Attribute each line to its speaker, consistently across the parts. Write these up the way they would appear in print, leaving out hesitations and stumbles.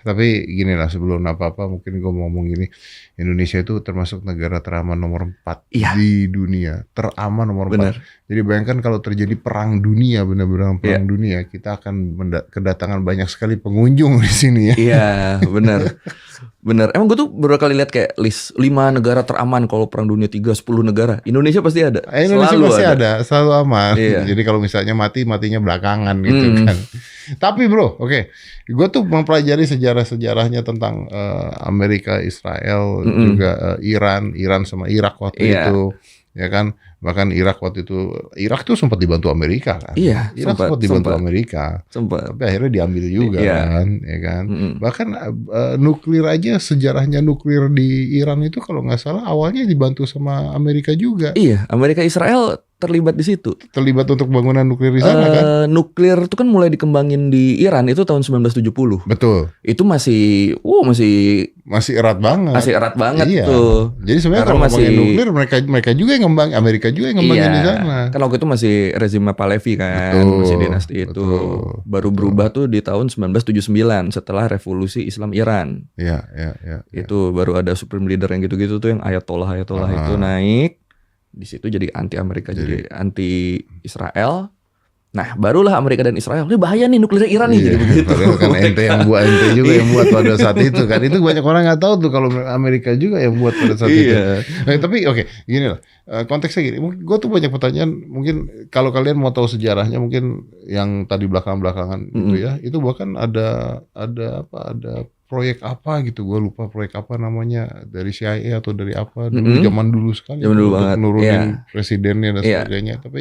Speaker 1: Tapi gini lah, sebelum apa-apa mungkin gue mau ngomong gini, Indonesia itu termasuk negara teraman nomor 4
Speaker 2: Iya,
Speaker 1: di dunia, teraman nomor 4.
Speaker 2: benar.
Speaker 1: Jadi bayangkan kalau terjadi perang dunia, benar-benar
Speaker 2: Iya,
Speaker 1: perang dunia, kita akan kedatangan banyak sekali pengunjung di sini ya.
Speaker 2: iya, benar. Benar. Emang gue tuh beberapa kali lihat kayak list 5 negara teraman kalau perang dunia 3, 10 negara. Indonesia pasti ada.
Speaker 1: Indonesia
Speaker 2: Selalu
Speaker 1: pasti
Speaker 2: ada.
Speaker 1: ada, selalu aman.
Speaker 2: Iya.
Speaker 1: Jadi kalau misalnya matinya belakangan gitu
Speaker 2: Hmm.
Speaker 1: kan. Tapi bro, oke, gue tuh mempelajari sejarah-sejarahnya tentang Amerika, Israel,
Speaker 2: Mm-mm.
Speaker 1: juga Iran sama Irak waktu
Speaker 2: Iya.
Speaker 1: itu, ya kan. Bahkan Irak waktu itu, Irak tuh sempat dibantu Amerika kan.
Speaker 2: Iya,
Speaker 1: Irak sempat dibantu Amerika,
Speaker 2: sempat.
Speaker 1: tapi akhirnya diambil juga
Speaker 2: Iya.
Speaker 1: kan, ya kan.
Speaker 2: Mm-mm.
Speaker 1: Bahkan nuklir aja, sejarahnya nuklir di Iran itu kalau nggak salah awalnya dibantu sama Amerika juga.
Speaker 2: Iya, Amerika Israel terlibat di situ.
Speaker 1: Terlibat untuk bangunan nuklir di sana kan?
Speaker 2: Nuklir itu kan mulai dikembangin di Iran itu tahun 1970.
Speaker 1: Betul.
Speaker 2: Itu masih
Speaker 1: Masih erat banget.
Speaker 2: erat banget
Speaker 1: Iya.
Speaker 2: tuh.
Speaker 1: Jadi sebenarnya
Speaker 2: Karena
Speaker 1: kalau ngomongin nuklir, mereka juga yang ngembang, Amerika juga yang ngembangin di sana.
Speaker 2: Kan waktu itu masih rezim Pahlavi kan,
Speaker 1: Betul,
Speaker 2: masih dinasti itu.
Speaker 1: betul,
Speaker 2: Baru
Speaker 1: betul.
Speaker 2: berubah tuh di tahun 1979 setelah revolusi Islam Iran.
Speaker 1: Iya.
Speaker 2: Itu baru ada supreme leader yang gitu-gitu tuh, yang ayatollah itu naik. Di situ jadi anti Amerika, jadi anti Israel. Nah, barulah Amerika dan Israel, ini bahaya nih nuklir Iran nih,
Speaker 1: Iya,
Speaker 2: jadi begitu.
Speaker 1: padahal kan ente juga yang buat pada saat itu kan. Itu banyak orang nggak tahu tuh kalau Amerika juga yang buat pada saat itu.
Speaker 2: Iya.
Speaker 1: Tapi oke, gini lah. Konteksnya gini, mungkin gue tuh banyak pertanyaan. Mungkin kalau kalian mau tahu sejarahnya, mungkin yang tadi belakangan gitu ya, itu bahkan ada proyek apa gitu, gue lupa proyek apa namanya, dari CIA atau dari apa dulu, zaman dulu sekali,
Speaker 2: Zaman dulu
Speaker 1: untuk
Speaker 2: banget,
Speaker 1: nurunin
Speaker 2: iya.
Speaker 1: presidennya dan
Speaker 2: Iya.
Speaker 1: sebagainya. Tapi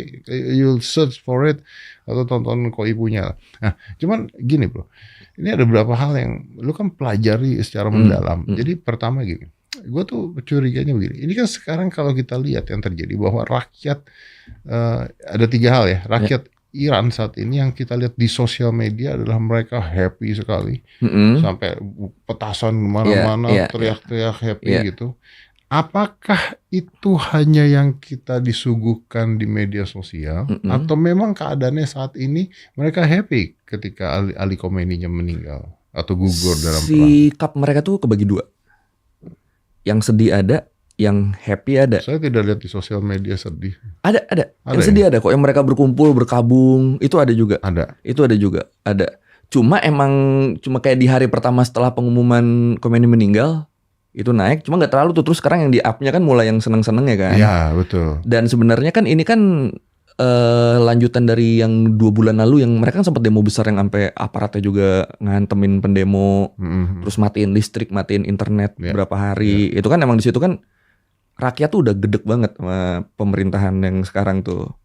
Speaker 1: you'll search for it atau tonton koi punya. Nah, cuman gini bro, ini ada beberapa hal yang lu kan pelajari secara mendalam. Jadi pertama gini, gue tuh curiganya begini. Ini kan sekarang kalau kita lihat yang terjadi bahwa rakyat ada 3 hal ya, rakyat Iran saat ini yang kita lihat di sosial media adalah mereka happy sekali, sampai petasan kemana-mana,
Speaker 2: Iya.
Speaker 1: teriak-teriak happy
Speaker 2: Iya.
Speaker 1: gitu. Apakah itu hanya yang kita disuguhkan di media sosial, atau memang keadaannya saat ini mereka happy ketika Ali Khomeini-nya meninggal atau gugur dalam perang?
Speaker 2: Sikap mereka tuh kebagi 2. Yang sedih ada, yang happy ada.
Speaker 1: Saya tidak lihat di sosial media sedih.
Speaker 2: Ada. Yang sedih ada kok, yang mereka berkumpul, berkabung, itu ada juga. Itu ada juga, ada. Cuma kayak di hari pertama setelah pengumuman Khomeini meninggal, itu naik, cuma nggak terlalu tuh. Terus sekarang yang di up-nya kan mulai yang seneng-seneng ya kan.
Speaker 1: Iya, betul.
Speaker 2: Dan sebenarnya kan ini kan lanjutan dari yang 2 bulan lalu yang mereka kan sempat demo besar yang sampai aparatnya juga ngantemin pendemo, terus matiin listrik, matiin internet berapa hari. Itu kan emang di situ kan rakyat tuh udah gedek banget sama pemerintahan yang sekarang tuh.